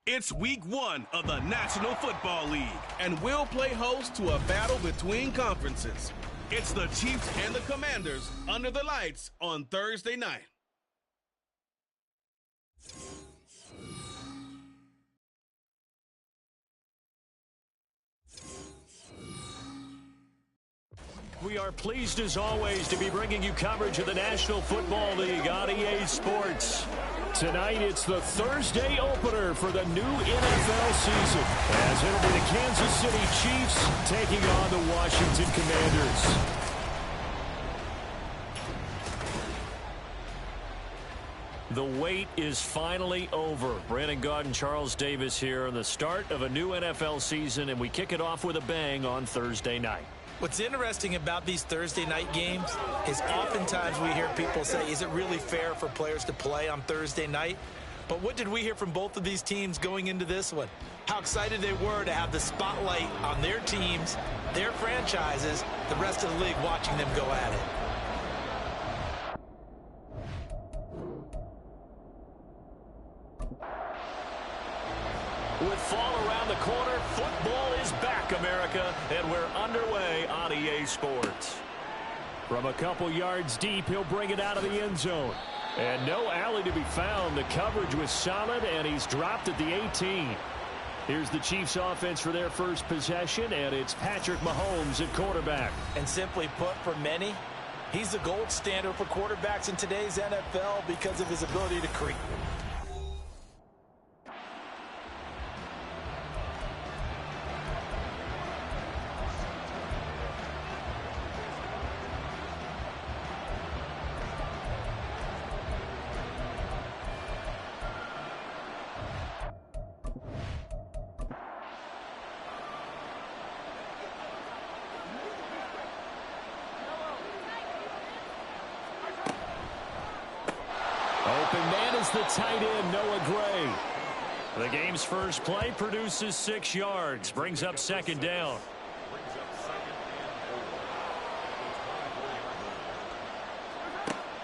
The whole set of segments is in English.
It's week 1 of the National Football League, and we'll play host to a battle between conferences. It's the Chiefs and the Commanders under the lights on Thursday night. We are pleased as always to be bringing you coverage of the National Football League on EA Sports. Tonight, it's the Thursday opener for the new NFL season, as it'll be the Kansas City Chiefs taking on the Washington Commanders. The wait is finally over. Brandon Gaudin and Charles Davis here on the start of a new NFL season, and we kick it off with a bang on Thursday night. What's interesting about these Thursday night games is oftentimes we hear people say, is it really fair for players to play on Thursday night? But what did we hear from both of these teams going into this one? How excited they were to have the spotlight on their teams, their franchises, the rest of the league watching them go at it. With fall around the corner, football is back, America, and we're underway on EA Sports. From a couple yards deep, he'll bring it out of the end zone. And no alley to be found. The coverage was solid, and he's dropped at the 18. Here's the Chiefs offense for their first possession, and it's Patrick Mahomes at quarterback. And simply put, for many, he's the gold standard for quarterbacks in today's NFL because of his ability to create. Open man is the tight end, Noah Gray. The game's first play produces 6 yards, brings up second down.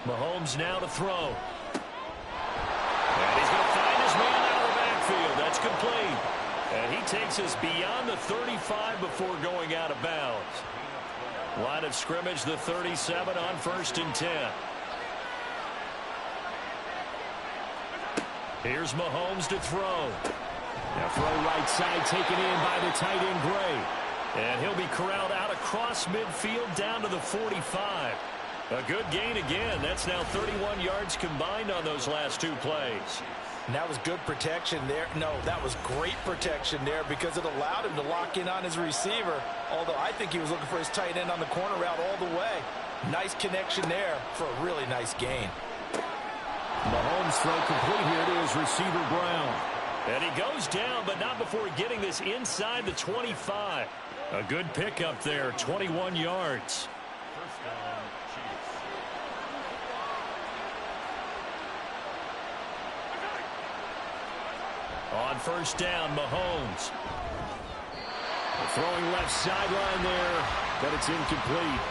Mahomes now to throw. And he's going to find his man out of the backfield. That's complete. And he takes us beyond the 35 before going out of bounds. Line of scrimmage, the 37 on 1st and 10. Here's Mahomes to throw. Now throw right side taken in by the tight end Gray. And he'll be corralled out across midfield down to the 45. A good gain again. That's now 31 yards combined on those last 2 plays. And that was good protection there. No, that was great protection there because it allowed him to lock in on his receiver. Although I think he was looking for his tight end on the corner route all the way. Nice connection there for a really nice gain. Mahomes throw complete here to his receiver Brown. And he goes down, but not before getting this inside the 25. A good pickup there, 21 yards. On first down, Mahomes. Throwing left sideline there, but it's incomplete.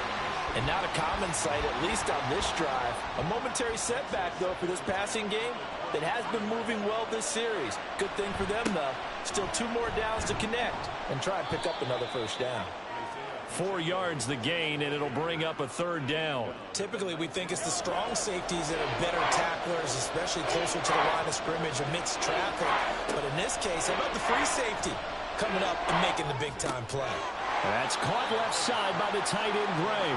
And not a common sight, at least on this drive. A momentary setback, though, for this passing game that has been moving well this series. Good thing for them, though. Still 2 more downs to connect and try and pick up another first down. 4 yards the gain, and it'll bring up a 3rd down. Typically, we think it's the strong safeties that are better tacklers, especially closer to the line of scrimmage amidst traffic. But in this case, how about the free safety coming up and making the big-time play? That's caught left side by the tight end Gray.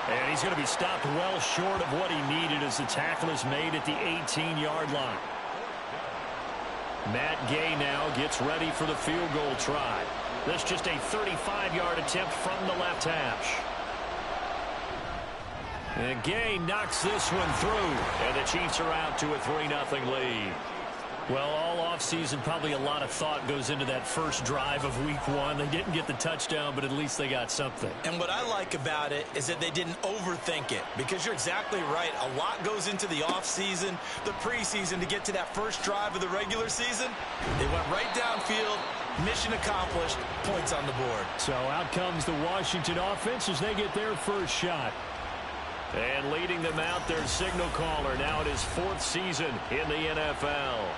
And he's going to be stopped well short of what he needed as the tackle is made at the 18-yard line. Matt Gay now gets ready for the field goal try. This just a 35-yard attempt from the left hash. And Gay knocks this one through. And the Chiefs are out to a 3-0 lead. Well, all offseason, probably a lot of thought goes into that first drive of week 1. They didn't get the touchdown, but at least they got something. And what I like about it is that they didn't overthink it, because you're exactly right. A lot goes into the offseason, the preseason, to get to that first drive of the regular season. They went right downfield, mission accomplished, points on the board. So out comes the Washington offense as they get their first shot. And leading them out, their signal caller, now in his 4th season in the NFL.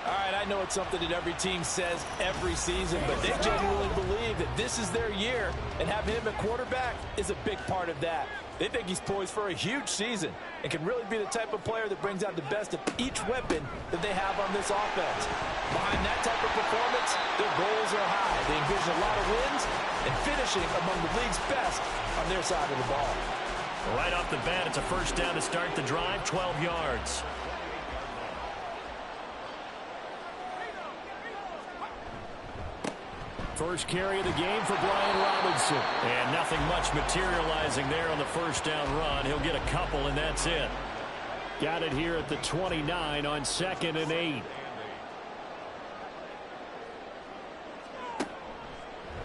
All right, I know it's something that every team says every season, but they genuinely believe that this is their year, and having him at quarterback is a big part of that. They think he's poised for a huge season and can really be the type of player that brings out the best of each weapon that they have on this offense. Behind that type of performance, their goals are high. They envision a lot of wins and finishing among the league's best on their side of the ball. Right off the bat, it's a first down to start the drive, 12 yards. First carry of the game for Brian Robinson. And nothing much materializing there on the first down run. He'll get a couple, and that's it. Got it here at the 29 on 2nd and 8.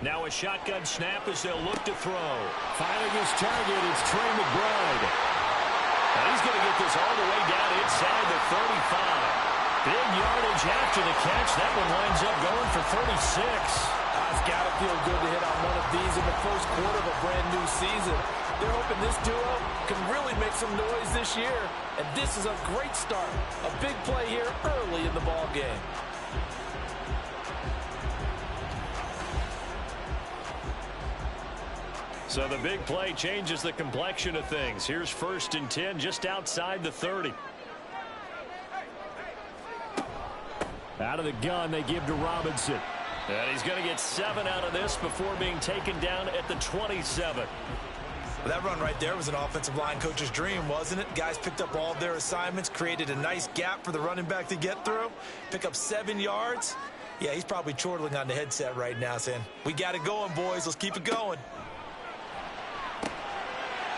Now a shotgun snap as they'll look to throw. Finding his target, it's Trey McBride. And he's going to get this all the way down inside the 35. Big yardage after the catch. That one winds up going for 36. It's got to feel good to hit on one of these in the first quarter of a brand new season. They're hoping this duo can really make some noise this year. And this is a great start. A big play here early in the ball game. So the big play changes the complexion of things. Here's 1st and 10 just outside the 30. Out of the gun, they give to Robinson. And he's going to get 7 out of this before being taken down at the 27. That run right there was an offensive line coach's dream, wasn't it? Guys picked up all of their assignments, created a nice gap for the running back to get through, pick up 7 yards. Yeah, he's probably chortling on the headset right now saying, we got it going, boys. Let's keep it going.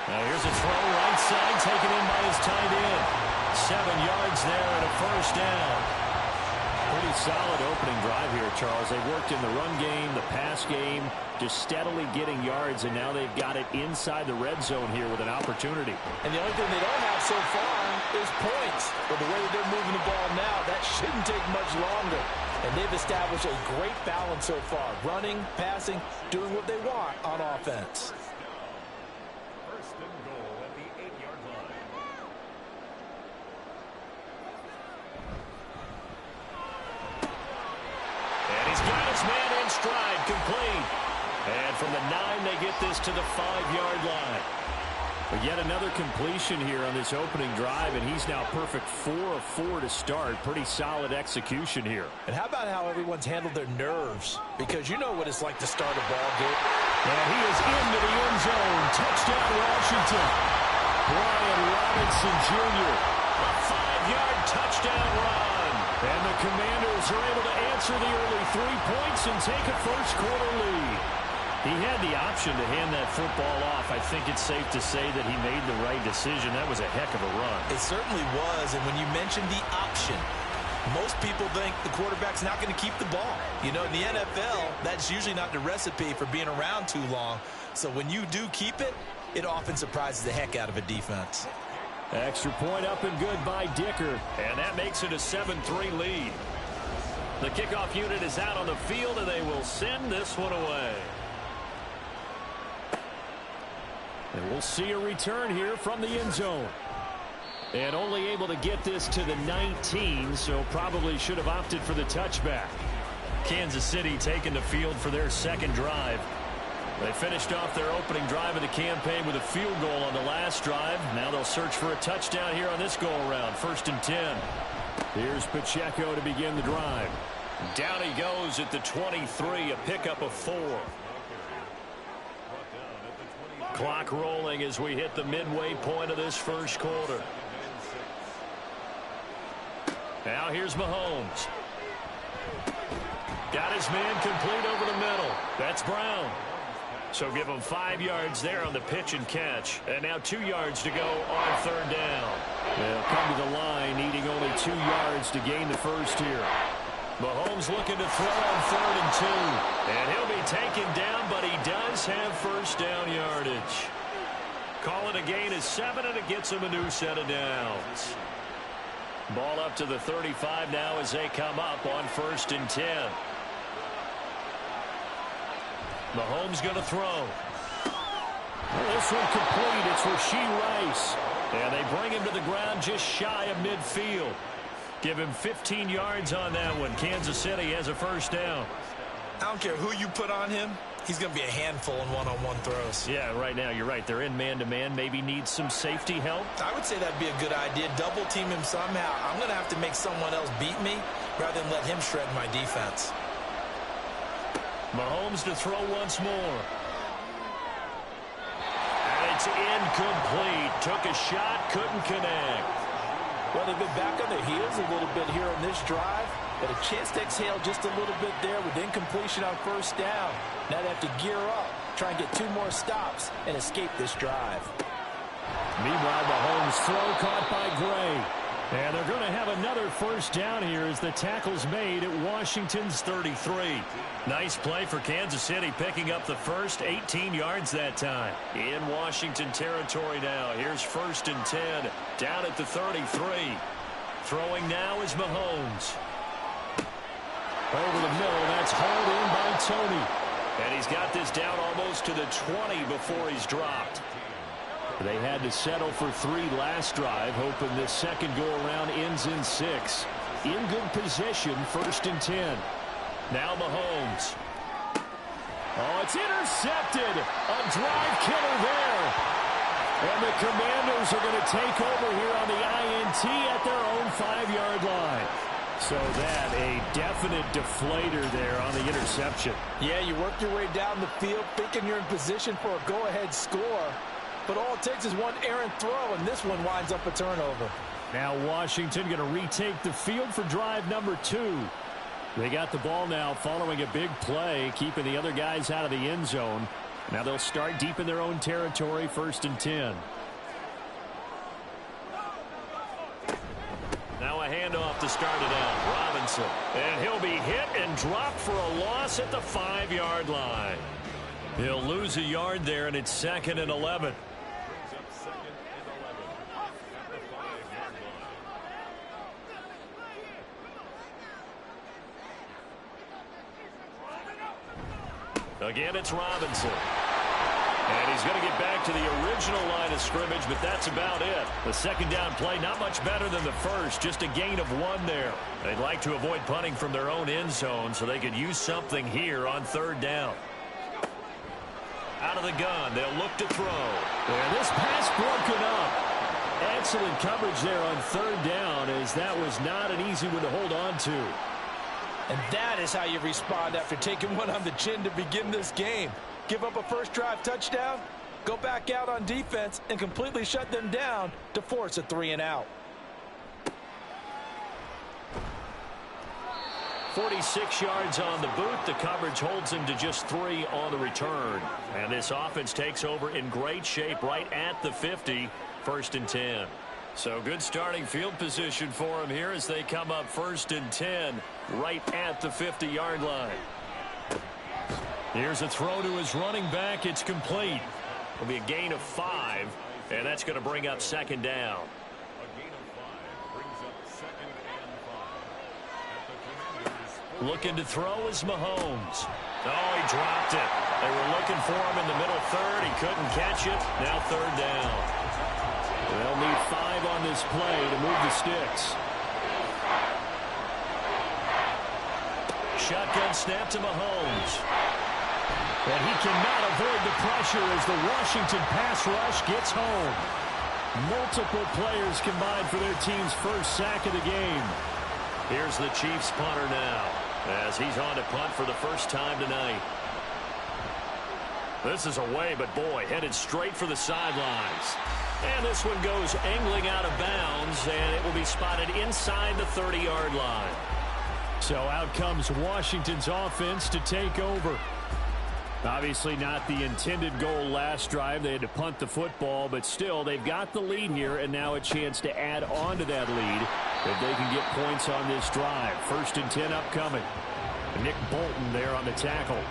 Now here's a throw right side taken in by his tight end. 7 yards there and a first down. Pretty solid opening drive here, Charles. They worked in the run game, the pass game, just steadily getting yards, and now they've got it inside the red zone here with an opportunity. And the only thing they don't have so far is points. But the way that they're moving the ball now, that shouldn't take much longer. And they've established a great balance so far. Running, passing, doing what they want on offense. First and goal at the 8-yard line. And he's got his man in stride, complete. And from the 9, they get this to the 5-yard line. But yet another completion here on this opening drive, and he's now perfect 4 of 4 to start. Pretty solid execution here. And how about how everyone's handled their nerves? Because you know what it's like to start a ball game. And he is into the end zone. Touchdown, Washington. Brian Robinson Jr. A 5-yard touchdown run. And the Commanders are able to answer the early 3 points and take a first-quarter lead. He had the option to hand that football off. I think it's safe to say that he made the right decision. That was a heck of a run. It certainly was, and when you mentioned the option, most people think the quarterback's not going to keep the ball. You know, in the NFL, that's usually not the recipe for being around too long. So when you do keep it, it often surprises the heck out of a defense. Extra point up and good by Dicker. And that makes it a 7-3 lead. The kickoff unit is out on the field, and they will send this one away. And we'll see a return here from the end zone. And only able to get this to the 19, so probably should have opted for the touchback. Kansas City taking the field for their second drive. They finished off their opening drive of the campaign with a field goal on the last drive. Now they'll search for a touchdown here on this go-around. 1st and 10. Here's Pacheco to begin the drive. Down he goes at the 23, a pickup of 4. Clock rolling as we hit the midway point of this first quarter. Now here's Mahomes. Got his man complete over the middle. That's Brown. So give him 5 yards there on the pitch and catch. And now 2 yards to go on 3rd down. They'll come to the line, needing only 2 yards to gain the first here. Mahomes looking to throw on 3rd and 2. And he'll be taken down, but he does have first down yardage. Call it a gain of 7, and it gets him a new set of downs. Ball up to the 35 now as they come up on 1st and 10. Mahomes going to throw. This one complete. It's Rashee Rice. And they bring him to the ground just shy of midfield. Give him 15 yards on that one. Kansas City has a first down. I don't care who you put on him. He's going to be a handful in one-on-one throws. Yeah, right now, you're right. They're in man-to-man. Maybe needs some safety help. I would say that'd be a good idea. Double team him somehow. I'm going to have to make someone else beat me rather than let him shred my defense. Mahomes to throw once more. And it's incomplete. Took a shot, couldn't connect. Well, they've been back on their heels a little bit here in this drive, but a chance to exhale just a little bit there with incompletion on first down. Now they have to gear up, try and get 2 more stops, and escape this drive. Meanwhile, Mahomes' throw caught by Gray. And they're going to have another first down here as the tackle's made at Washington's 33. Nice play for Kansas City, picking up the first 18 yards that time. In Washington territory now. Here's 1st and 10, down at the 33. Throwing now is Mahomes. Over the middle, that's hauled in by Tony. And he's got this down almost to the 20 before he's dropped. They had to settle for 3 last drive, hoping this second go-around ends in 6. In good position, 1st and 10. Now Mahomes. Oh, it's intercepted. A drive killer there. And the Commanders are going to take over here on the INT at their own 5-yard line. So that, a definite deflator there on the interception. Yeah, you work your way down the field thinking you're in position for a go-ahead score. But all it takes is one errant throw, and this one winds up a turnover. Now Washington going to retake the field for drive number 2. They got the ball now following a big play, keeping the other guys out of the end zone. Now they'll start deep in their own territory, 1st and 10. Now a handoff to start it out. Robinson. And he'll be hit and dropped for a loss at the 5-yard line. He'll lose a yard there, and it's 2nd and 11. Again, it's Robinson. And he's going to get back to the original line of scrimmage, but that's about it. The second down play, not much better than the first, just a gain of 1 there. They'd like to avoid punting from their own end zone so they could use something here on 3rd down. Out of the gun, they'll look to throw. And this pass broken up. Excellent coverage there on 3rd down, as that was not an easy one to hold on to. And that is how you respond after taking one on the chin to begin this game. Give up a first drive touchdown, go back out on defense, and completely shut them down to force a 3-and-out. 46 yards on the boot. The coverage holds him to just 3 on the return. And this offense takes over in great shape right at the 50, 1st and 10. So good starting field position for him here as they come up 1st and 10 right at the 50-yard line. Here's a throw to his running back. It's complete. It'll be a gain of 5, and that's going to bring up 2nd down. Looking to throw is Mahomes. Oh, he dropped it. They were looking for him in the middle 3rd. He couldn't catch it. Now 3rd down. They'll need 5 on this play to move the sticks. Shotgun snap to Mahomes. And he cannot avoid the pressure as the Washington pass rush gets home. Multiple players combined for their team's first sack of the game. Here's the Chiefs punter now, as he's on to punt for the first time tonight. This is away, but boy, headed straight for the sidelines. And this one goes angling out of bounds, and it will be spotted inside the 30-yard line. So out comes Washington's offense to take over. Obviously not the intended goal last drive. They had to punt the football, but still they've got the lead here, and now a chance to add on to that lead if they can get points on this drive. 1st and 10 upcoming. Nick Bolton there on the tackle.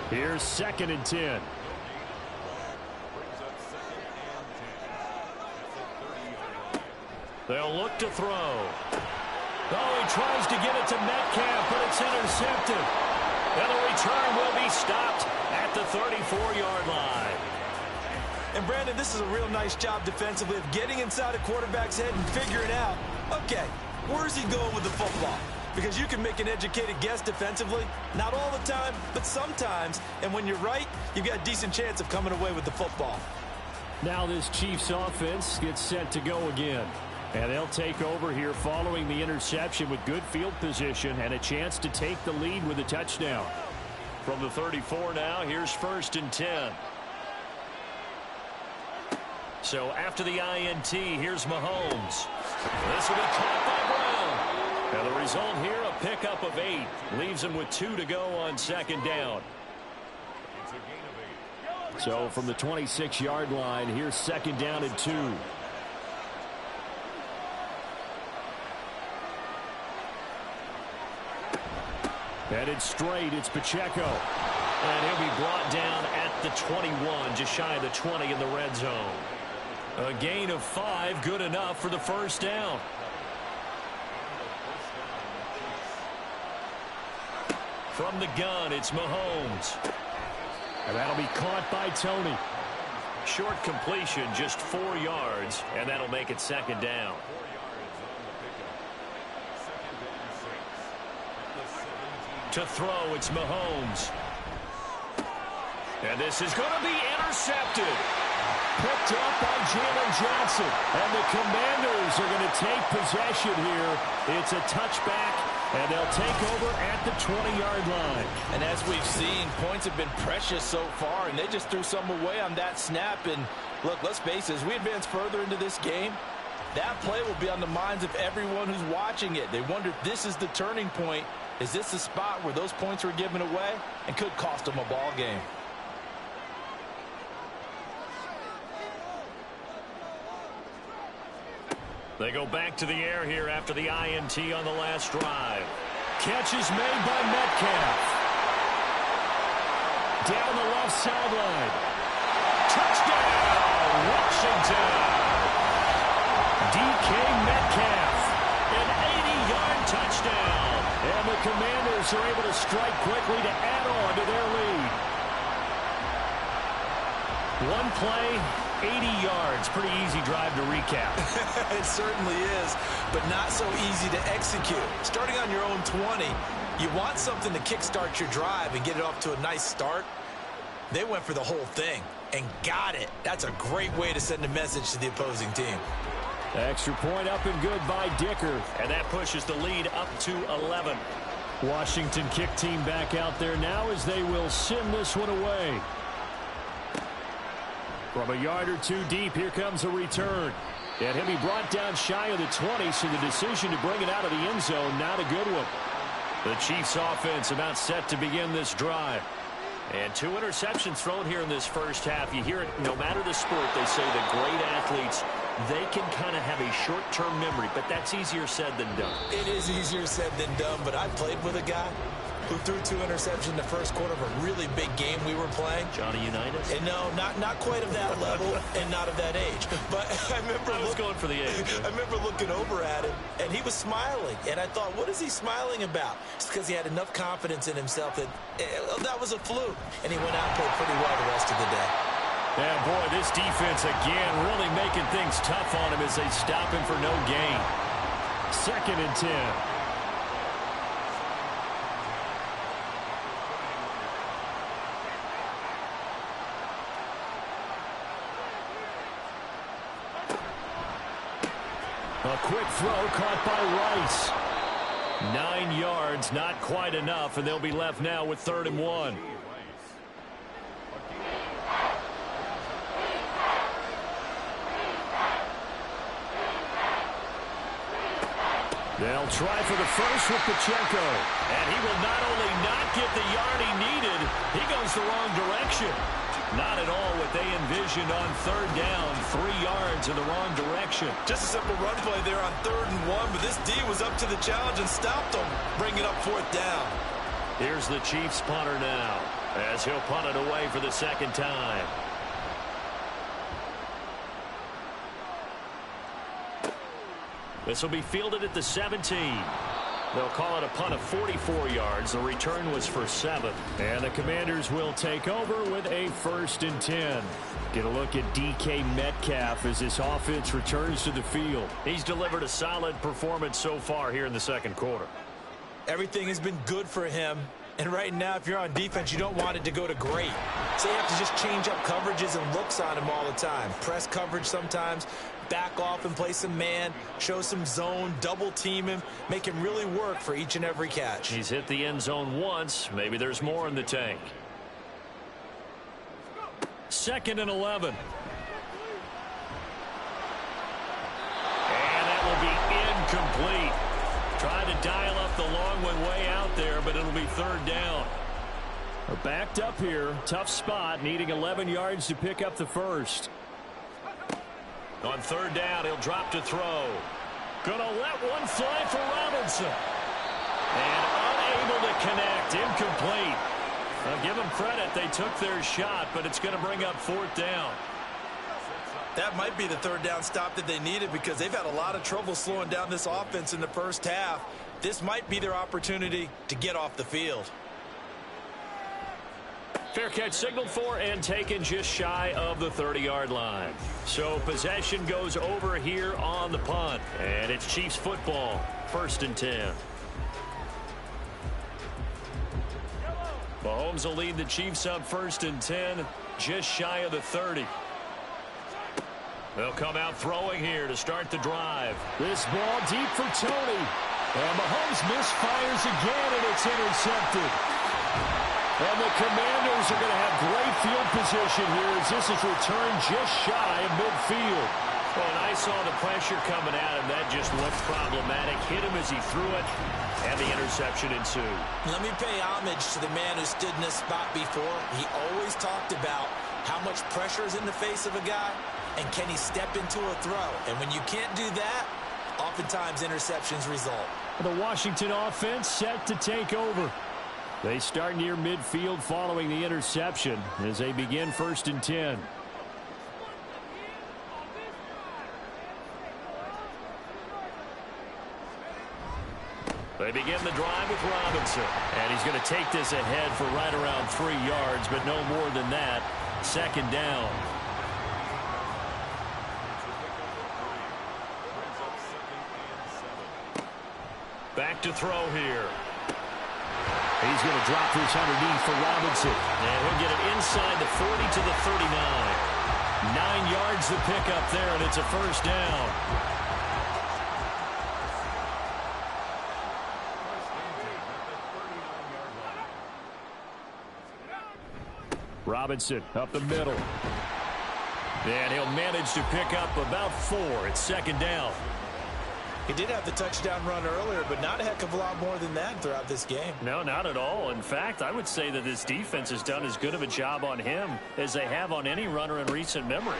Here's 2nd and 10. They'll look to throw. Oh, he tries to get it to Metcalf, but it's intercepted. And the return will be stopped at the 34-yard line. And, Brandon, this is a real nice job defensively of getting inside a quarterback's head and figuring out, okay, Where's he going with the football? Because you can make an educated guess defensively. Not all the time, but sometimes. And when you're right, you've got a decent chance of coming away with the football. Now this Chiefs offense gets set to go again. And they'll take over here following the interception with good field position and a chance to take the lead with a touchdown. From the 34 now, here's 1st and 10. So after the INT, here's Mahomes. This will be caught by Brown. And the result here, a pickup of 8. Leaves him with 2 to go on 2nd down. So from the 26-yard line, here's 2nd down and 2. Headed straight, it's Pacheco. And he'll be brought down at the 21, just shy of the 20 in the red zone. A gain of 5, good enough for the 1st down. From the gun, it's Mahomes. And that'll be caught by Tony. Short completion, just 4 yards, and that'll make it 2nd down. To throw, it's Mahomes. And this is going to be intercepted. Picked up by Jalen Johnson. And the Commanders are going to take possession here. It's a touchback, and they'll take over at the 20-yard line. And as we've seen, points have been precious so far, and they just threw some away on that snap. And look, let's face it, as we advance further into this game, that play will be on the minds of everyone who's watching it. They wonder if this is the turning point. Is this the spot where those points were given away and could cost them a ball game? They go back to the air here after the INT on the last drive. Catch is made by Metcalf. Down the left sideline. Touchdown, Washington. DK Metcalf. An 80-yard touchdown. And the Commanders are able to strike quickly to add on to their lead. One play, 80 yards. Pretty easy drive to recap. It certainly is, but not so easy to execute. Starting on your own 20, you want something to kickstart your drive and get it off to a nice start. They went for the whole thing and got it. That's a great way to send a message to the opposing team. Extra point up and good by Dicker. And that pushes the lead up to 11. Washington kick team back out there now as they will send this one away. From a yard or 2 deep, here comes a return. And he'll be brought down shy of the 20, so the decision to bring it out of the end zone, not a good one. The Chiefs offense about set to begin this drive. And 2 interceptions thrown here in this first half. You hear it, no matter the sport, they say that great athletes, they can kind of have a short-term memory, but that's easier said than done. It is easier said than done, but I played with a guy who threw 2 interceptions in the first quarter of a really big game we were playing. Johnny Unitas? And no, not quite of that level and not of that age. But I remember going for the age. I remember looking over at him, and he was smiling. And I thought, what is he smiling about? It's because he had enough confidence in himself that that was a fluke. And he went out and played pretty well the rest of the day. Yeah, boy, this defense again really making things tough on him as they stop him for no gain. 2nd and 10. A quick throw caught by Rice. 9 yards, not quite enough, and they'll be left now with 3rd and 1. They'll try for the first with Pacheco. And he will not only not get the yard he needed, he goes the wrong direction. Not at all what they envisioned on 3rd down. 3 yards in the wrong direction. Just a simple run play there on 3rd and 1, but this D was up to the challenge and stopped him, bringing up 4th down. Here's the Chiefs punter now, as he'll punt it away for the 2nd time. This will be fielded at the 17. They'll call it a punt of 44 yards. The return was for 7. And the Commanders will take over with a 1st and 10. Get a look at DK Metcalf as this offense returns to the field. He's delivered a solid performance so far here in the second quarter. Everything has been good for him. And right now, if you're on defense, you don't want it to go to great. So you have to just change up coverages and looks on him all the time. Press coverage sometimes, back off and play some man, show some zone, double team him, make him really work for each and every catch. He's hit the end zone once. Maybe there's more in the tank. 2nd and 11. And that will be incomplete. Trying to dial up the long one way out there, but it'll be 3rd down. We're backed up here. Tough spot, needing 11 yards to pick up the 1st. On 3rd down, he'll drop to throw. Gonna let one fly for Robinson. And unable to connect. Incomplete. I'll give them credit. They took their shot, but it's going to bring up 4th down. That might be the 3rd down stop that they needed because they've had a lot of trouble slowing down this offense in the first half. This might be their opportunity to get off the field. Fair catch signaled for and taken just shy of the 30-yard line. So possession goes over here on the punt. And it's Chiefs football, 1st and 10. Mahomes will lead the Chiefs up 1st and 10, just shy of the 30. They'll come out throwing here to start the drive. This ball deep for Tony. And Mahomes misfires again, and it's intercepted. And the Commanders are going to have great field position here as this is returned just shy of midfield. Well, and I saw the pressure coming at him. That just looked problematic. Hit him as he threw it, and the interception ensued. Let me pay homage to the man who stood in this spot before. He always talked about how much pressure is in the face of a guy, and can he step into a throw? And when you can't do that, oftentimes interceptions result. The Washington offense set to take over. They start near midfield following the interception as they begin 1st and 10. They begin the drive with Robinson. And he's going to take this ahead for right around 3 yards, but no more than that. 2nd down. Back to throw here. He's going to drop this underneath for Robinson. And he'll get it inside the 40 to the 39. 9 yards to pick up there, and it's a 1st down. Robinson up the middle. And he'll manage to pick up about 4. It's 2nd down. He did have the touchdown run earlier, but not a heck of a lot more than that throughout this game. No, not at all. In fact, I would say that this defense has done as good of a job on him as they have on any runner in recent memory.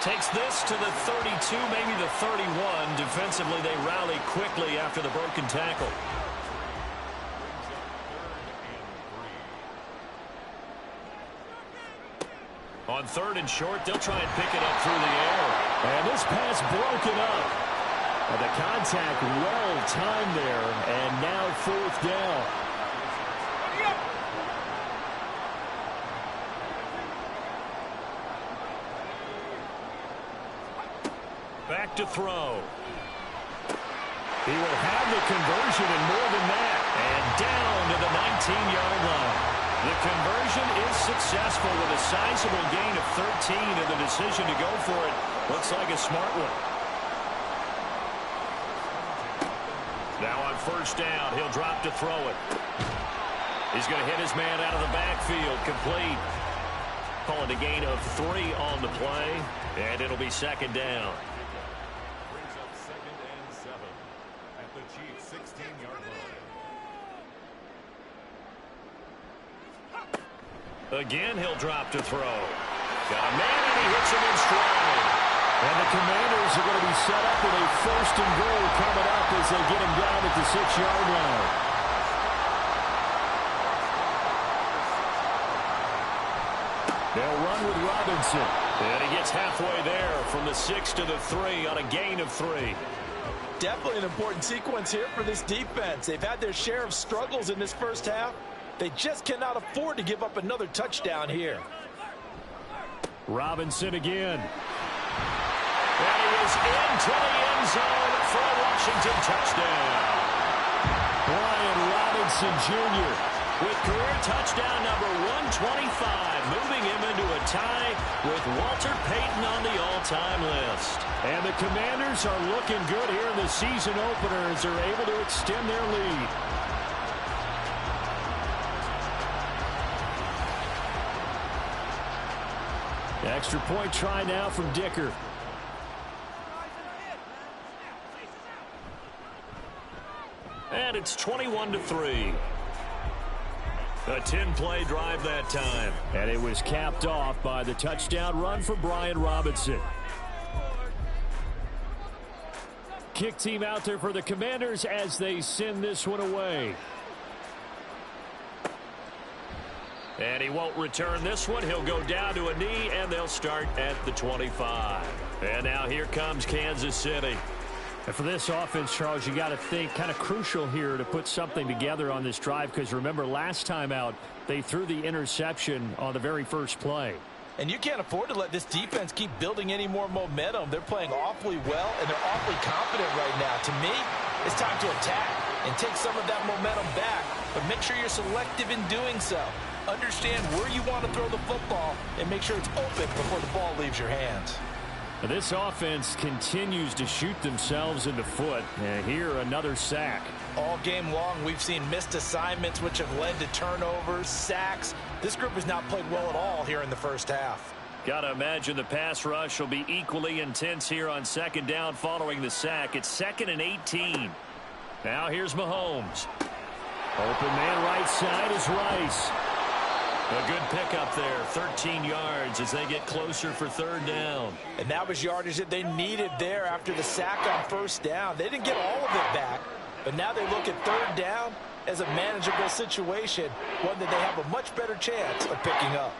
Takes this to the 32, maybe the 31. Defensively, they rally quickly after the broken tackle. On 3rd and short, they'll try and pick it up through the air. And this pass broken up. And the contact well timed there. And now 4th down. Back to throw. He will have the conversion and more than that. And down to the 19-yard line. The conversion is successful with a sizable gain of 13, and the decision to go for it looks like a smart one. Now on 1st down, he'll drop to throw it. He's going to hit his man out of the backfield, complete. Calling a gain of 3 on the play, and it'll be 2nd down. Brings up 2nd and 7 at the Chiefs' 16-yard line. Again, he'll drop to throw. Got a man, and he hits him in stride. And the Commanders are going to be set up with a 1st and goal coming up as they get him down at the 6-yard line. They'll run with Robinson. And he gets halfway there from the 6 to the 3 on a gain of 3. Definitely an important sequence here for this defense. They've had their share of struggles in this first half. They just cannot afford to give up another touchdown here. Robinson again. And he is into the end zone for a Washington touchdown. Brian Robinson Jr. with career touchdown number 125, moving him into a tie with Walter Payton on the all-time list. And the Commanders are looking good here in the season opener as they're able to extend their lead. Extra point try now from Dicker. And it's 21-3. A 10-play drive that time. And it was capped off by the touchdown run for Brian Robinson. Kick team out there for the Commanders as they send this one away. And he won't return this one. He'll go down to a knee, and they'll start at the 25. And now here comes Kansas City. And for this offense, Charles, you got to think kind of crucial here to put something together on this drive, because remember last time out they threw the interception on the very first play. And you can't afford to let this defense keep building any more momentum. They're playing awfully well, and they're awfully confident right now. To me, it's time to attack and take some of that momentum back, but make sure you're selective in doing so. Understand where you want to throw the football and make sure it's open before the ball leaves your hands. This offense continues to shoot themselves in the foot. And here, another sack. All game long, we've seen missed assignments, which have led to turnovers, sacks. This group has not played well at all here in the first half. Got to imagine the pass rush will be equally intense here on second down following the sack. It's 2nd and 18. Now here's Mahomes. Open man right side is Rice. A good pickup there, 13 yards as they get closer for third down. And that was yardage that they needed there after the sack on first down. They didn't get all of it back, but now they look at third down as a manageable situation, one that they have a much better chance of picking up.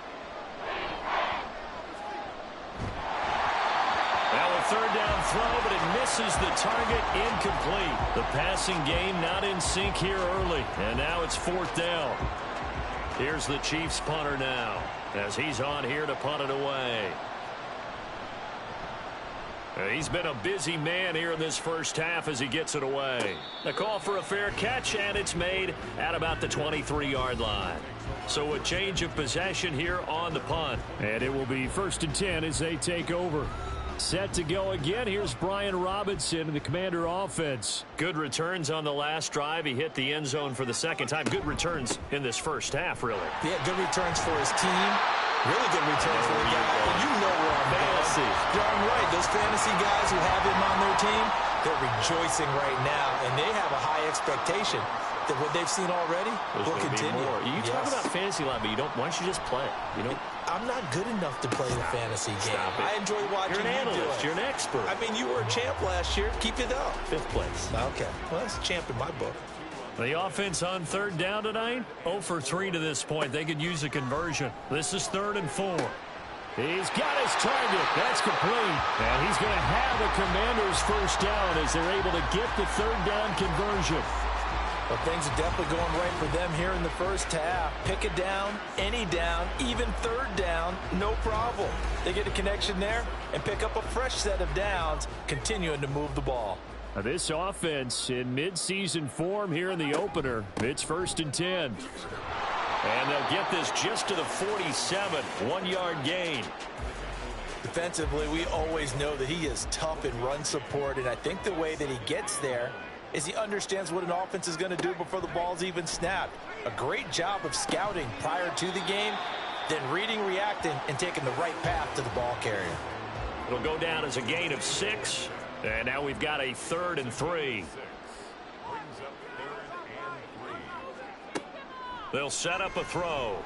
Now a third down throw, but it misses the target, incomplete. The passing game not in sync here early, and now it's 4th down. Here's the Chiefs punter now as he's on here to punt it away. He's been a busy man here in this first half as he gets it away. A call for a fair catch, and it's made at about the 23-yard line. So a change of possession here on the punt. And it will be 1st and 10 as they take over. Set to go again. Here's Brian Robinson and the Commander offense. Good returns on the last drive. He hit the end zone for the second time. Good returns in this first half, really. Yeah, good returns for his team. Really good returns for the guy. You know where I'm fantasy. Darn right. Those fantasy guys who have him on their team, they're rejoicing right now, and they have a high expectation that what they've seen already will continue. You talk about fantasy a lot, but you don't. Why don't you just play? You know, I'm not good enough to play the fantasy game. I enjoy watching You're an you do analyst. it. You're an expert. I mean, you were a champ last year. Keep it up. 5th place. Okay. Well, that's a champ in my book. The offense on third down tonight, 0 for 3 to this point. They could use a conversion. This is 3rd and 4. He's got his target. That's complete. And he's going to have the Commanders' first down as they're able to get the third down conversion. Well, things are definitely going right for them here in the first half. Pick a down, any down, even third down, no problem. They get a connection there and pick up a fresh set of downs, continuing to move the ball. Now this offense in midseason form here in the opener. It's 1st and 10. And they'll get this just to the 47, 1-yard gain. Defensively, we always know that he is tough in run support, and I think the way that he gets there is he understands what an offense is going to do before the ball's even snapped. A great job of scouting prior to the game, then reading, reacting, and taking the right path to the ball carrier. It'll go down as a gain of 6, and now we've got a 3rd and 3. They'll set up a throw.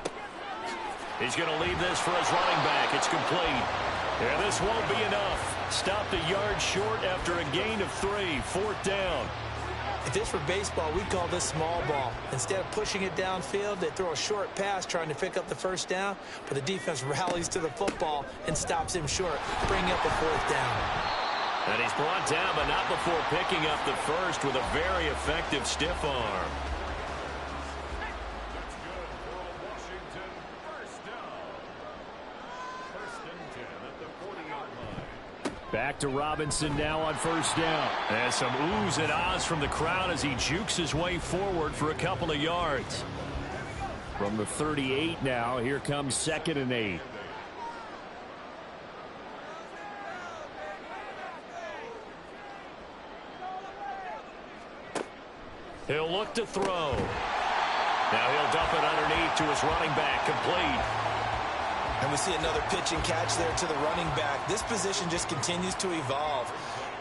He's going to leave this for his running back. It's complete. And this won't be enough. Stopped a yard short after a gain of 3, 4th down. If this were baseball, we'd call this small ball. Instead of pushing it downfield, they throw a short pass trying to pick up the first down, but the defense rallies to the football and stops him short, bringing up a 4th down. And he's brought down, but not before picking up the first with a very effective stiff arm. That's good for a Washington first down. First and 10 at the 40-yard line. Back to Robinson now on first down. And some oohs and ahs from the crowd as he jukes his way forward for a couple of yards. From the 38 now, here comes 2nd and 8. He'll look to throw. Now he'll dump it underneath to his running back, complete. And we see another pitch and catch there to the running back. This position just continues to evolve.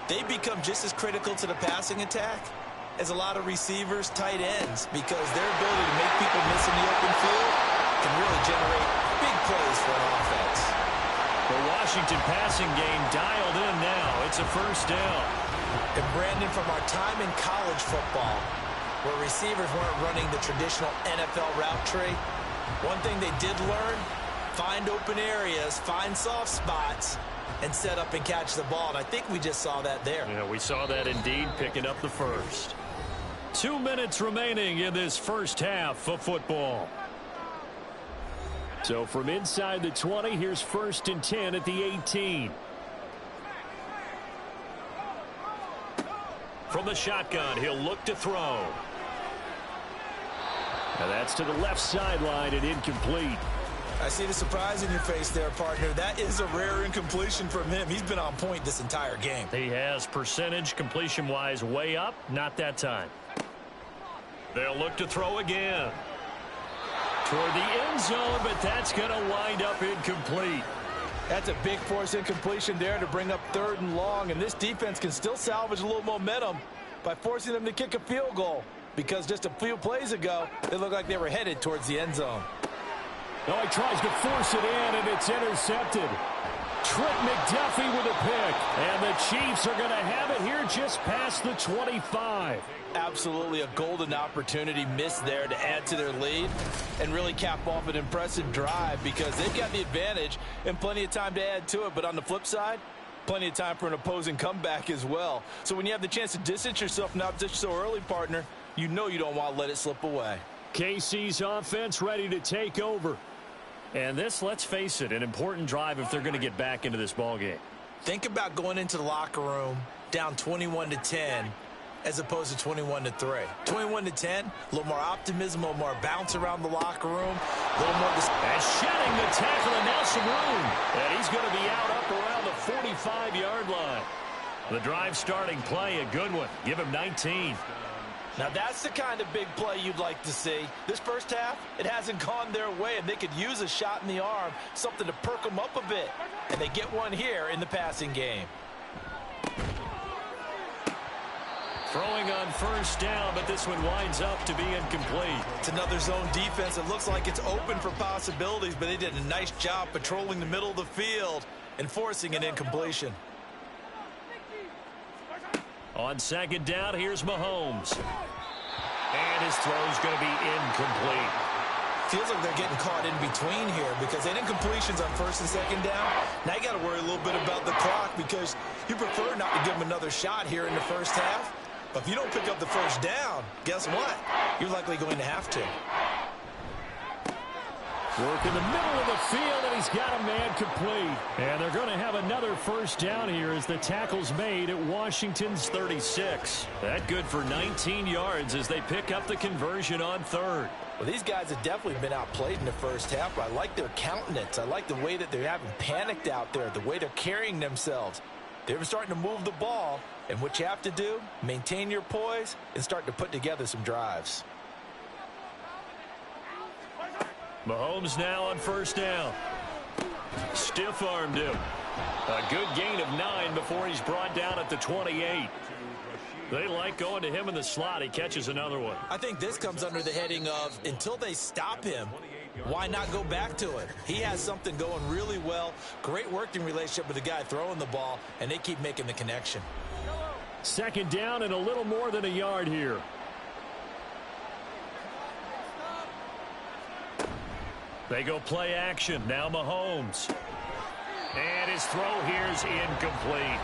They become just as critical to the passing attack as a lot of receivers, tight ends, because their ability to make people miss in the open field can really generate big plays for an offense. The Washington passing game dialed in now. It's a first down. And Brandon, from our time in college football, where receivers weren't running the traditional NFL route tree, one thing they did learn: find open areas, find soft spots, and set up and catch the ball. And I think we just saw that there. Yeah, we saw that indeed, picking up the first. 2 minutes remaining in this first half of football. So from inside the 20, here's 1st and 10 at the 18. From the shotgun, he'll look to throw. And that's to the left sideline and incomplete. I see the surprise in your face there, partner. That is a rare incompletion from him. He's been on point this entire game. He has percentage completion-wise way up. Not that time. They'll look to throw again. Toward the end zone, but that's going to wind up incomplete. That's a big force incompletion there to bring up 3rd and long, and this defense can still salvage a little momentum by forcing them to kick a field goal, because just a few plays ago, they looked like they were headed towards the end zone. Oh, he tries to force it in, and it's intercepted. Trent McDuffie with a pick, and the Chiefs are going to have it here just past the 25. Absolutely a golden opportunity missed there to add to their lead and really cap off an impressive drive, because they've got the advantage and plenty of time to add to it. But on the flip side, plenty of time for an opposing comeback as well. So when you have the chance to distance yourself from opposition so early, partner, you know you don't want to let it slip away. KC's offense ready to take over. And this, let's face it, an important drive if they're going to get back into this ballgame. Think about going into the locker room down 21-10 as opposed to 21-3. 21-10, a little more optimism, a little more bounce around the locker room, a little more. And shedding the tackle, and now some room. And he's going to be out up around the 45-yard line. The drive starting play, a good one. Give him 19. Now that's the kind of big play you'd like to see. This first half, it hasn't gone their way, and they could use a shot in the arm, something to perk them up a bit. And they get one here in the passing game. Throwing on first down, but this one winds up to be incomplete. It's another zone defense. It looks like it's open for possibilities, but they did a nice job patrolling the middle of the field and forcing an incompletion. On 2nd down, here's Mahomes. And his throw's going to be incomplete. Feels like they're getting caught in between here, because they had incompletions on 1st and 2nd down. Now you got to worry a little bit about the clock, because you prefer not to give them another shot here in the first half. But if you don't pick up the first down, guess what? You're likely going to have to. Work in the middle of the field, and he's got a man complete. And they're going to have another first down here as the tackle's made at Washington's 36. That good for 19 yards as they pick up the conversion on 3rd. Well, these guys have definitely been outplayed in the first half, but I like their countenance. I like the way that they haven't panicked out there, the way they're carrying themselves. They're starting to move the ball, and what you have to do, maintain your poise and start to put together some drives. Mahomes now on first down. Stiff-armed him. A good gain of 9 before he's brought down at the 28. They like going to him in the slot. He catches another one. I think this comes under the heading of, until they stop him, why not go back to it? He has something going really well. Great working relationship with the guy throwing the ball, and they keep making the connection. 2nd down and a little more than a yard here. They go play action. Now Mahomes. And his throw here's incomplete.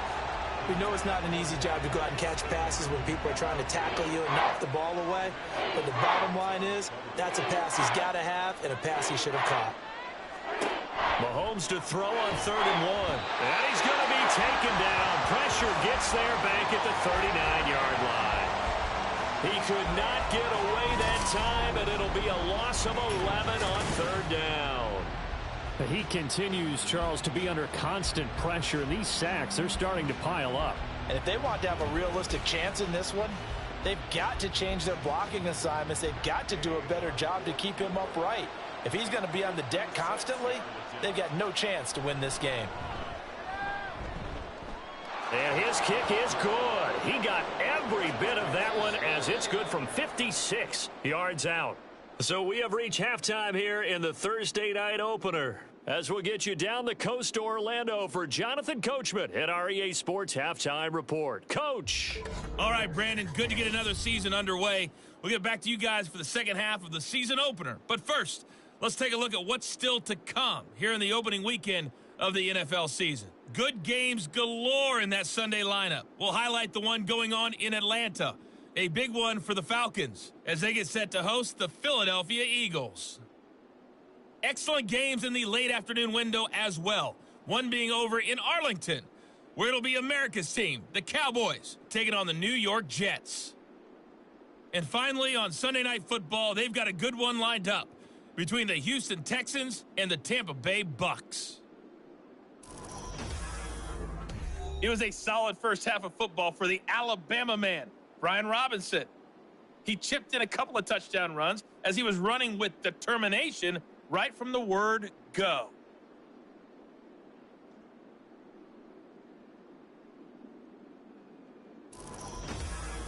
We know it's not an easy job to go out and catch passes when people are trying to tackle you and knock the ball away. But the bottom line is, that's a pass he's got to have and a pass he should have caught. Mahomes to throw on 3rd and 1. And he's going to be taken down. Pressure gets there back at the 39-yard line. He could not get away that time, and it'll be a loss of 11 on 3rd down. He continues, Charles, to be under constant pressure. And these sacks, they're starting to pile up. And if they want to have a realistic chance in this one, they've got to change their blocking assignments. They've got to do a better job to keep him upright. If he's going to be on the deck constantly, they've got no chance to win this game. And his kick is good. He got every bit of that one as it's good from 56 yards out. So we have reached halftime here in the Thursday night opener. As we'll get you down the coast to Orlando for Jonathan Coachman at our EA Sports Halftime Report. Coach. All right, Brandon, good to get another season underway. We'll get back to you guys for the second half of the season opener. But first, let's take a look at what's still to come here in the opening weekend of the NFL season. Good games galore in that Sunday lineup. We'll highlight the one going on in Atlanta. A big one for the Falcons as they get set to host the Philadelphia Eagles. Excellent games in the late afternoon window as well. One being over in Arlington, where it'll be America's team, the Cowboys, taking on the New York Jets. And finally, on Sunday Night Football, they've got a good one lined up between the Houston Texans and the Tampa Bay Bucks. It was a solid first half of football for the Alabama man, Brian Robinson. He chipped in a couple of touchdown runs as he was running with determination right from the word go.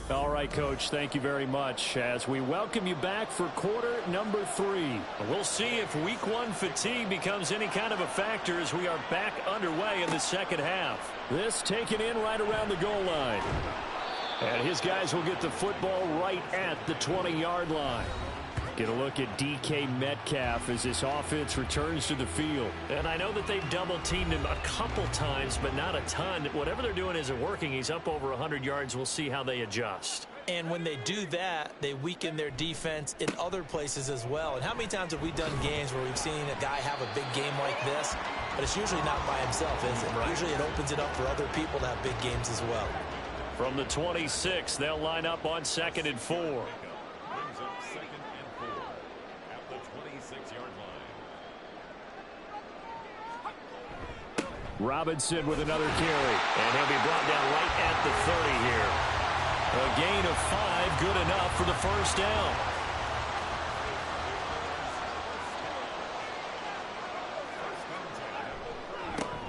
All right, Coach, thank you very much as we welcome you back for quarter number 3. We'll see if week 1 fatigue becomes any kind of a factor as we are back underway in the second half. This taken in right around the goal line. And his guys will get the football right at the 20-yard line. Get a look at DK Metcalf as this offense returns to the field. And I know that they've double-teamed him a couple times, but not a ton. Whatever they're doing isn't working. He's up over 100 yards. We'll see how they adjust. And when they do that, they weaken their defense in other places as well. And how many times have we done games where we've seen a guy have a big game like this, but it's usually not by himself, is it? Right. Usually it opens it up for other people to have big games as well. From the 26, they'll line up on 2nd and 4. Brings up 2nd and 4 at the 26-yard line. Robinson with another carry. And he'll be brought down right at the 30 here. A gain of 5, good enough for the first down.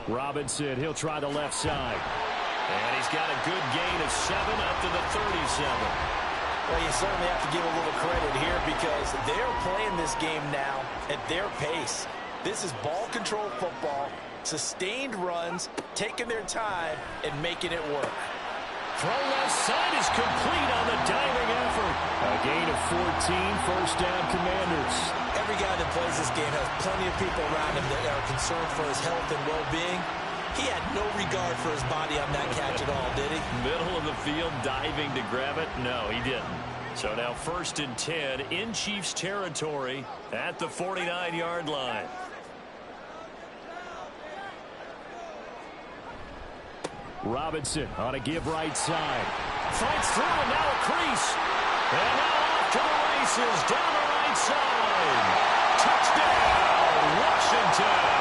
Robinson, he'll try the left side. And he's got a good gain of 7 up to the 37. Well, you certainly have to give a little credit here because they're playing this game now at their pace. This is ball control football, sustained runs, taking their time, and making it work. Throw left side is complete on the diving effort. A gain of 14, first down Commanders. Every guy that plays this game has plenty of people around him that are concerned for his health and well-being. He had no regard for his body on that catch at all, did he? Middle of the field, diving to grab it? No, he didn't. So now 1st and 10 in Chiefs territory at the 49-yard line. Robinson on a give right side. Fights through and now a crease. And now off to the races down the right side. Touchdown, Washington.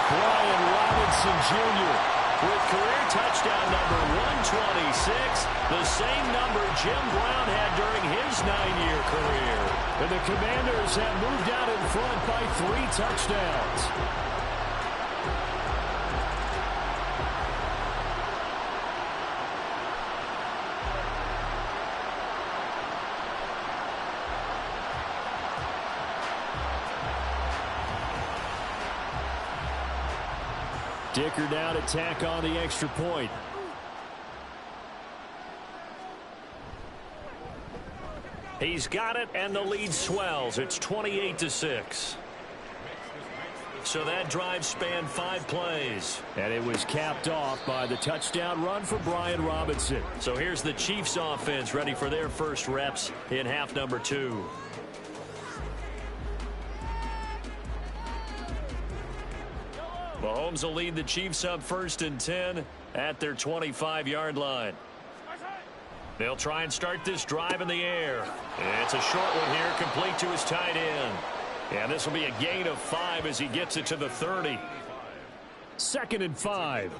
Brian Robinson Jr. with career touchdown number 126, the same number Jim Brown had during his 9-year career. And the Commanders have moved out in front by 3 touchdowns. Dicker down to tack on the extra point. He's got it, and the lead swells. It's 28-6. So that drive spanned 5 plays. And it was capped off by the touchdown run for Brian Robinson. So here's the Chiefs offense ready for their first reps in half number 2. Mahomes will lead the Chiefs up 1st and 10 at their 25-yard line. They'll try and start this drive in the air. It's a short one here, complete to his tight end. And this will be a gain of 5 as he gets it to the 30. 2nd and 5.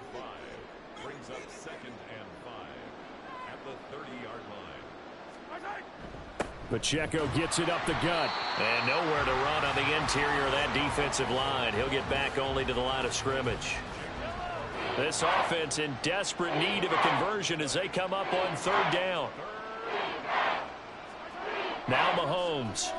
Brings up 2nd and 5 at the 30-yard line. Pacheco gets it up the gut. And nowhere to run on the interior of that defensive line. He'll get back only to the line of scrimmage. This offense in desperate need of a conversion as they come up on 3rd down. Now Mahomes.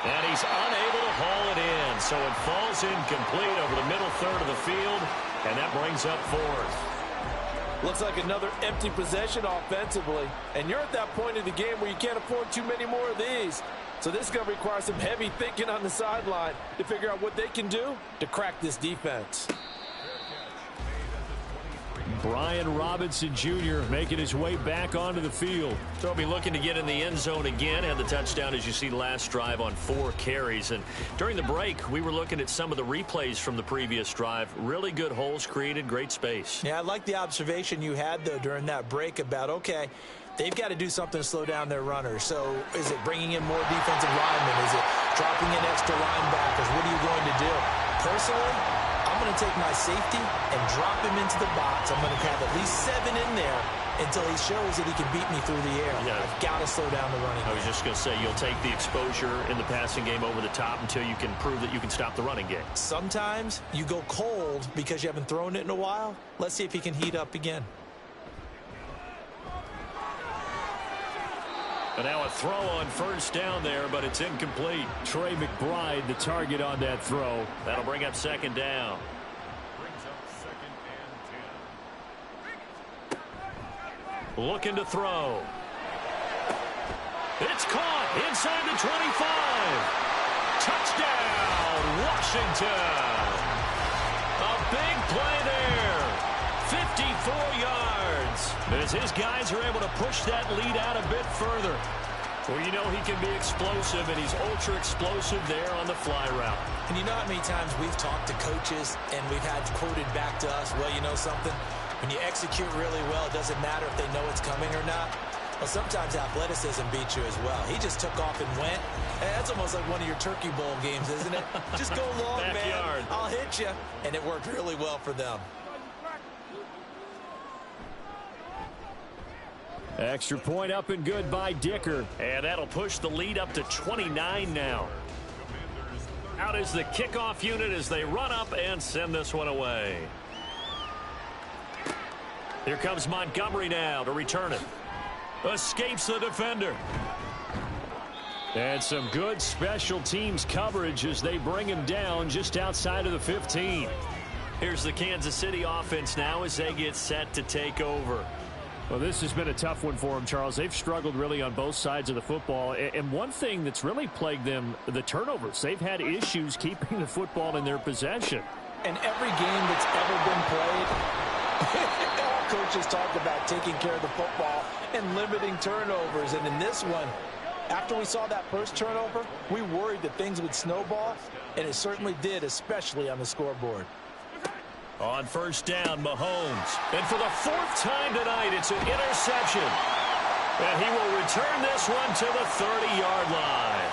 And he's unable to haul it in. So it falls incomplete over the middle third of the field. And that brings up 4th. Looks like another empty possession offensively. And you're at that point in the game where you can't afford too many more of these. So this is going to require some heavy thinking on the sideline to figure out what they can do to crack this defense. Brian Robinson Jr. making his way back onto the field. So he'll be looking to get in the end zone again. Had the touchdown, as you see, last drive on 4 carries. And during the break, we were looking at some of the replays from the previous drive. Really good holes created, great space. Yeah, I like the observation you had, though, during that break about, okay, they've got to do something to slow down their runners. So is it bringing in more defensive linemen? Is it dropping in extra linebackers? What are you going to do? Personally, I'm going to take my safety and drop him into the box. I'm going to have at least 7 in there until he shows that he can beat me through the air. Yeah. I've got to slow down the running game. I was just going to say, you'll take the exposure in the passing game over the top until you can prove that you can stop the running game. Sometimes you go cold because you haven't thrown it in a while. Let's see if he can heat up again. And now a throw on 1st down there, but it's incomplete. Trey McBride, the target on that throw. That'll bring up 2nd down. Brings up 2nd and 10. Looking to throw. It's caught inside the 25. Touchdown, Washington. A big play there. 54 yards. As his guys are able to push that lead out a bit further. Well, you know he can be explosive, and he's ultra explosive there on the fly route. And you know how many times we've talked to coaches and we've had quoted back to us, well, you know something? When you execute really well, it doesn't matter if they know it's coming or not. Well, sometimes athleticism beats you as well. He just took off and went. And that's almost like one of your Turkey Bowl games, isn't it? Just go long, Backyard. man. I'll hit you. And it worked really well for them. Extra point up and good by Dicker. And that'll push the lead up to 29 now. Out is the kickoff unit as they run up and send this one away. Here comes Montgomery now to return it. Escapes the defender. And some good special teams coverage as they bring him down just outside of the 15. Here's the Kansas City offense now as they get set to take over. Well, this has been a tough one for them, Charles. They've struggled really on both sides of the football. And one thing that's really plagued them, the turnovers. They've had issues keeping the football in their possession. And every game that's ever been played, all coaches talk about taking care of the football and limiting turnovers. And in this one, after we saw that first turnover, we worried that things would snowball, and it certainly did, especially on the scoreboard. On 1st down, Mahomes. And for the 4th time tonight, it's an interception. And he will return this one to the 30-yard line.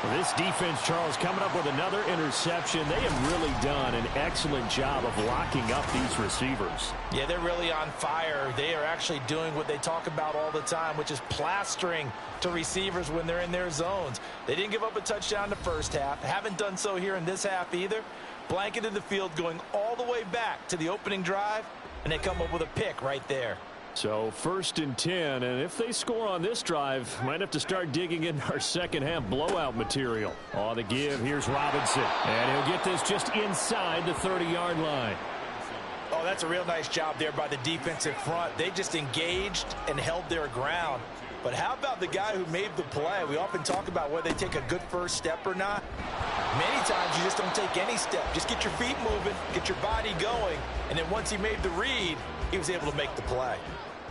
Well, this defense, Charles, coming up with another interception. They have really done an excellent job of locking up these receivers. Yeah, they're really on fire. They are actually doing what they talk about all the time, which is plastering to receivers when they're in their zones. They didn't give up a touchdown the first half. Haven't done so here in this half either. Blanketed the field going all the way back to the opening drive, and they come up with a pick right there. So 1st and 10, and if they score on this drive, might have to start digging in our second half blowout material. On the give, here's Robinson, and he'll get this just inside the 30-yard line. Oh, that's a real nice job there by the defensive front. They just engaged and held their ground. But how about the guy who made the play? We often talk about whether they take a good first step or not. Many times you just don't take any step. Just get your feet moving, get your body going, and then once he made the read, he was able to make the play.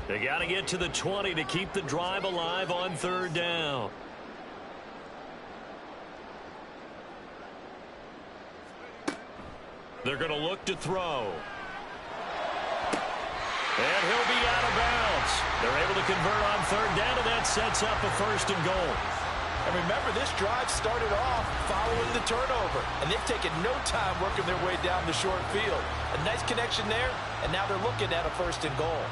They got to get to the 20 to keep the drive alive on 3rd down. They're going to look to throw. And he'll be out of bounds. They're able to convert on 3rd down, and that sets up a 1st and goal. And remember, this drive started off following the turnover, and they've taken no time working their way down the short field. A nice connection there, and now they're looking at a 1st and goal.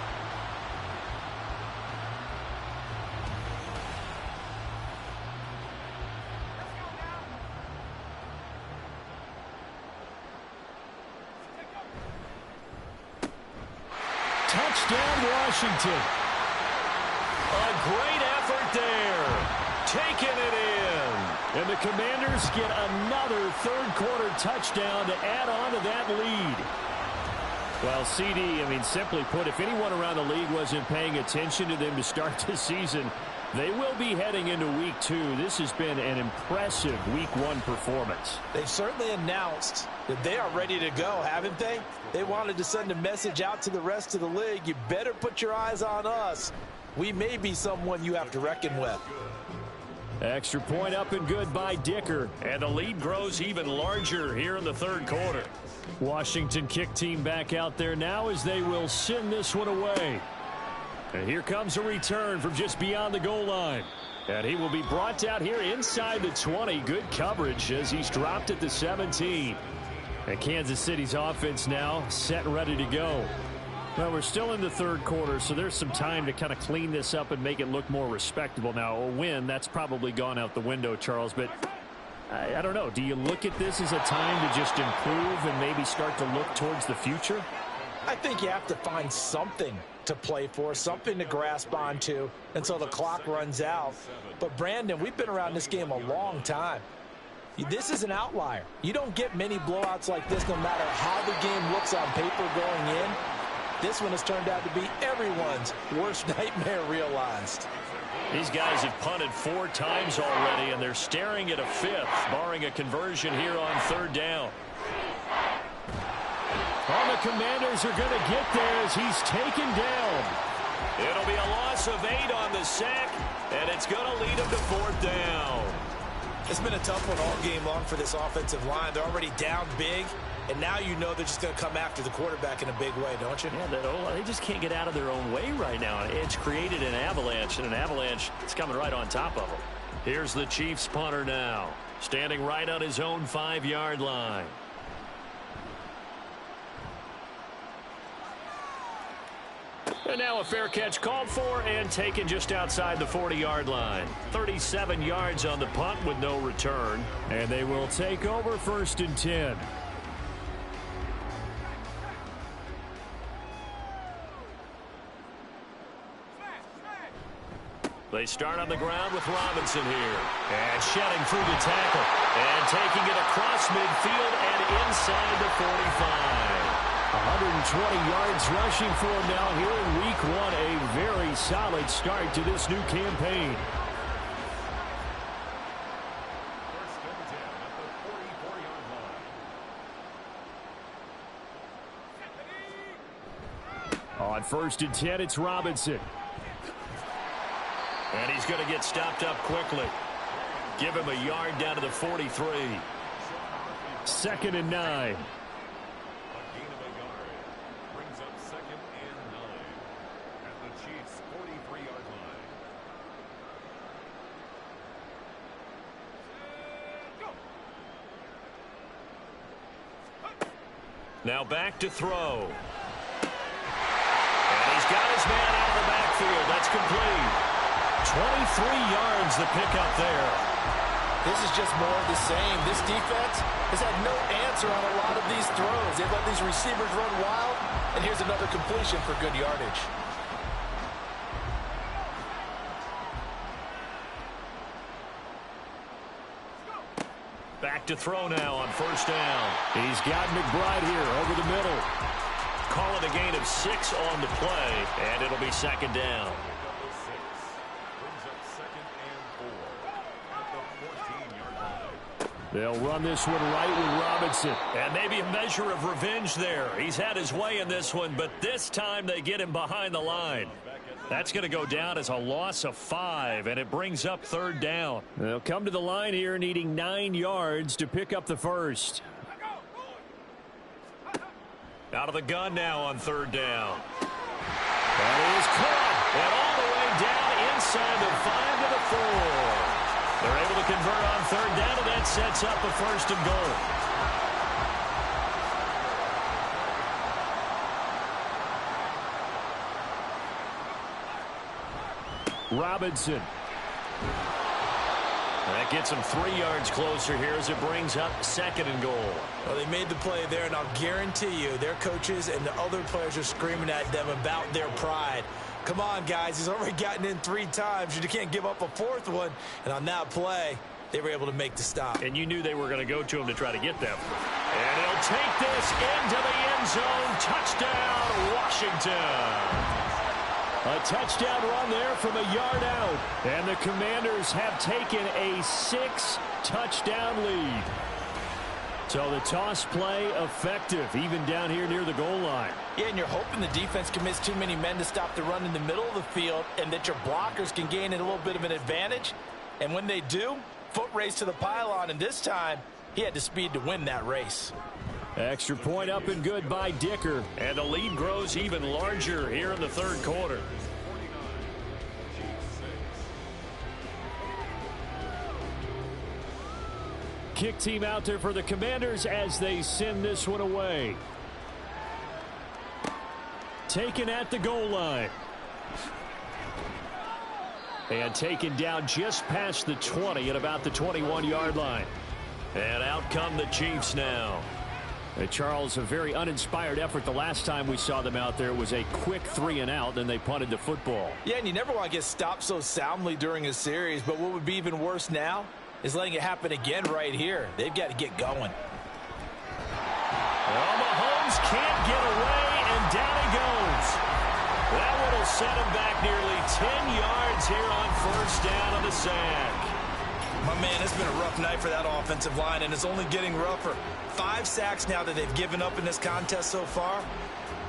Touchdown, Washington. A great effort there. Taking it in. And the Commanders get another 3rd quarter touchdown to add on to that lead. Well, CD, I mean, simply put, if anyone around the league wasn't paying attention to them to start the season, they will be heading into Week 2. This has been an impressive Week 1 performance. They've certainly announced that they are ready to go, haven't they? They wanted to send a message out to the rest of the league. You better put your eyes on us. We may be someone you have to reckon with. Extra point up and good by Dicker. And the lead grows even larger here in the 3rd quarter. Washington kick team back out there now as they will send this one away. And here comes a return from just beyond the goal line. And he will be brought out here inside the 20. Good coverage as he's dropped at the 17. And Kansas City's offense now set and ready to go. Well, we're still in the 3rd quarter, so there's some time to kind of clean this up and make it look more respectable. Now, a win, that's probably gone out the window, Charles, but I don't know. Do you look at this as a time to just improve and maybe start to look towards the future? I think you have to find something to play for, something to grasp onto until the clock runs out. But, Brandon, we've been around this game a long time. This is an outlier. You don't get many blowouts like this no matter how the game looks on paper going in. This one has turned out to be everyone's worst nightmare realized. These guys have punted 4 times already, and they're staring at a 5th, barring a conversion here on 3rd down. Oh, the Commanders are going to get there as he's taken down. It'll be a loss of 8 on the sack, and it's going to lead them to 4th down. It's been a tough one all game long for this offensive line. They're already down big, and now you know they're just going to come after the quarterback in a big way, don't you? Yeah, they just can't get out of their own way right now. It's created an avalanche, and an avalanche is coming right on top of them. Here's the Chiefs punter now, standing right on his own 5-yard line. And now a fair catch called for and taken just outside the 40-yard line. 37 yards on the punt with no return. And they will take over 1st and 10. They start on the ground with Robinson here. And shedding through the tackle. And taking it across midfield and inside the 45. 120 yards rushing for him now here in Week 1. A very solid start to this new campaign. On 1st and 10, it's Robinson. And he's going to get stopped up quickly. Give him a yard down to the 43. 2nd and 9. Now back to throw. And he's got his man out of the backfield. That's complete. 23 yards the pickup there. This is just more of the same. This defense has had no answer on a lot of these throws. They've let these receivers run wild, and here's another completion for good yardage. Back to throw now on 1st down. He's got McBride here over the middle. Call it a gain of 6 on the play, and it'll be 2nd down. They'll run this one right with Robinson. And maybe a measure of revenge there. He's had his way in this one, but this time they get him behind the line. That's going to go down as a loss of 5, and it brings up 3rd down. They'll come to the line here needing 9 yards to pick up the first. Out of the gun now on 3rd down. That is caught. And all the way down inside the 5 to the 4. They're able to convert on 3rd down, and that sets up a 1st and goal. Robinson. That gets him 3 yards closer here as it brings up 2nd and goal. Well, they made the play there, and I'll guarantee you their coaches and the other players are screaming at them about their pride. Come on, guys. He's already gotten in 3 times. You can't give up a 4th one. And on that play, they were able to make the stop. And you knew they were going to go to him to try to get them. And he'll take this into the end zone. Touchdown, Washington. A touchdown run there from a yard out. And the Commanders have taken a 6-touchdown lead. So the toss play effective, even down here near the goal line. Yeah, and you're hoping the defense commits too many men to stop the run in the middle of the field and that your blockers can gain a little bit of an advantage. And when they do, foot race to the pylon, and this time he had the speed to win that race. Extra point up and good by Dicker. And the lead grows even larger here in the 3rd quarter. Kick team out there for the Commanders as they send this one away. Taken at the goal line. And taken down just past the 20 at about the 21-yard line. And out come the Chiefs now. Charles, a very uninspired effort. The last time we saw them out there was a quick 3-and-out, then they punted the football. Yeah, and you never want to get stopped so soundly during a series, but what would be even worse now is letting it happen again right here. They've got to get going. Well, Mahomes can't get away, and down he goes. That one will set him back nearly 10 yards here on 1st down on the sack. My man, it's been a rough night for that offensive line, and it's only getting rougher. 5 sacks now that they've given up in this contest so far.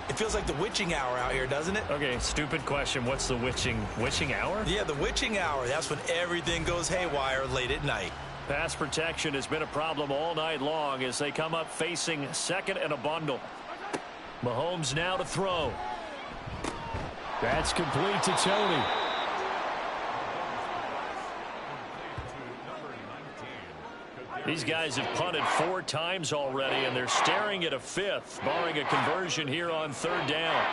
It feels like the witching hour out here, doesn't it? Okay, stupid question. What's the witching hour? Yeah, the witching hour. That's when everything goes haywire late at night. Pass protection has been a problem all night long as they come up facing 2nd and a bundle. Mahomes now to throw. That's complete to Tony. These guys have punted 4 times already, and they're staring at a 5th, barring a conversion here on 3rd down.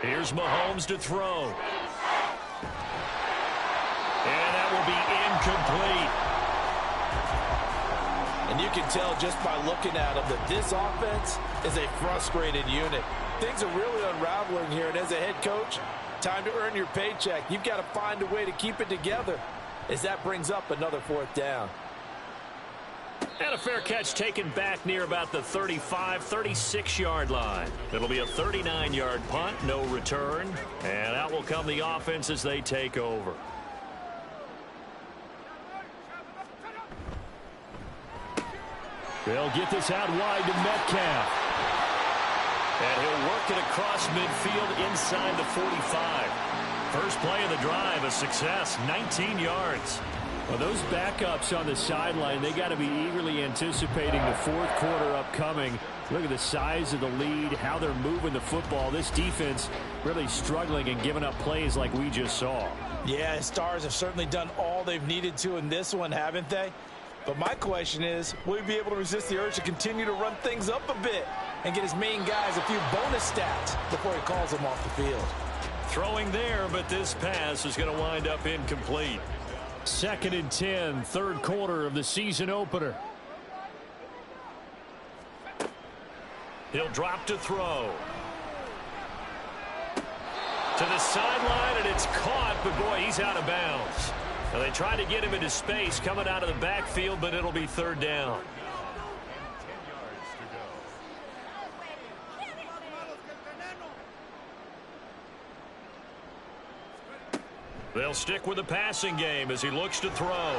Here's Mahomes to throw. And that will be incomplete. And you can tell just by looking at them that this offense is a frustrated unit. Things are really unraveling here, and as a head coach, time to earn your paycheck. You've got to find a way to keep it together as that brings up another 4th down. And a fair catch taken back near about the 35, 36-yard line. It'll be a 39-yard punt, no return. And out will come the offense as they take over. They'll get this out wide to Metcalf. And he'll work it across midfield inside the 45. First play of the drive, a success, 19 yards. Well, those backups on the sideline, they got to be eagerly anticipating the 4th quarter upcoming. Look at the size of the lead, how they're moving the football. This defense really struggling and giving up plays like we just saw. Yeah, Stars have certainly done all they've needed to in this one, haven't they? But my question is, will he be able to resist the urge to continue to run things up a bit and get his main guys a few bonus stats before he calls them off the field? Throwing there, but this pass is going to wind up incomplete. 2nd and 10, 3rd quarter of the season opener. He'll drop to throw. To the sideline, and it's caught, but boy, he's out of bounds. Now they try to get him into space coming out of the backfield, but it'll be 3rd down. They'll stick with the passing game as he looks to throw.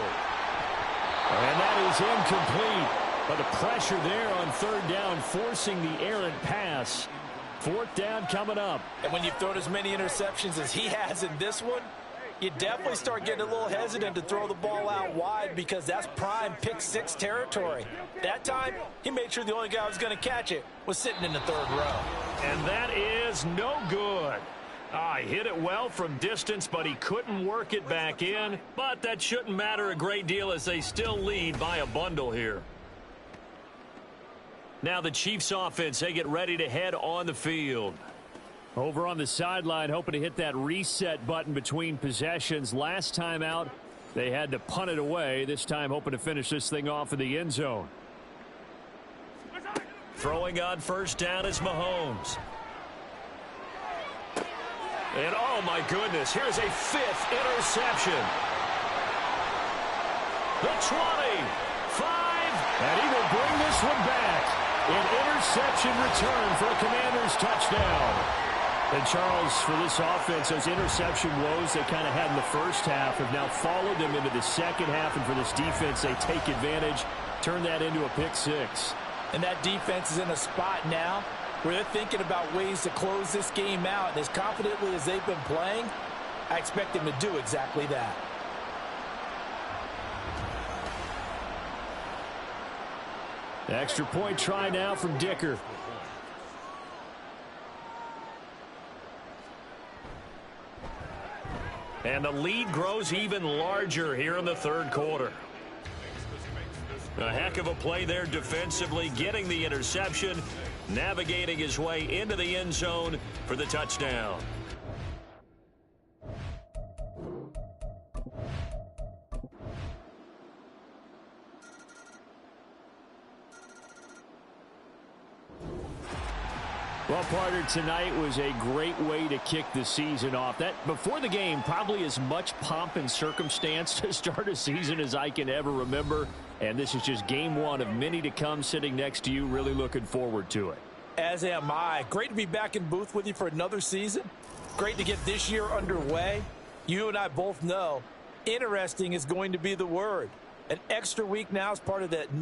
And that is incomplete. But the pressure there on third down, forcing the errant pass. Fourth down coming up. And when you've thrown as many interceptions as he has in this one, you definitely start getting a little hesitant to throw the ball out wide because that's prime pick six territory. That time, he made sure the only guy who was going to catch it was sitting in the third row. And that is no good. He hit it well from distance, but he couldn't work it back in. But that shouldn't matter a great deal as they still lead by a bundle here. Now the Chiefs offense, they get ready to head on the field. Over on the sideline, hoping to hit that reset button between possessions. Last time out, they had to punt it away. This time hoping to finish this thing off in the end zone. Throwing on first down is Mahomes. And oh my goodness, here's a fifth interception. The 20, 5, and he will bring this one back. An interception return for a Commanders touchdown. And Charles, for this offense, those interception woes they kind of had in the first half have now followed them into the second half. And for this defense, they take advantage, turn that into a pick six. And that defense is in a spot now where they're thinking about ways to close this game out. And as confidently as they've been playing, I expect them to do exactly that. Extra point try now from Dicker. And the lead grows even larger here in the third quarter. A heck of a play there defensively, getting the interception, navigating his way into the end zone for the touchdown. Well, partner, tonight was a great way to kick the season off. That before the game, probably as much pomp and circumstance to start a season as I can ever remember. And this is just game one of many to come sitting next to you. Really looking forward to it. As am I. Great to be back in booth with you for another season. Great to get this year underway. You and I both know interesting is going to be the word. An extra week now is part of that new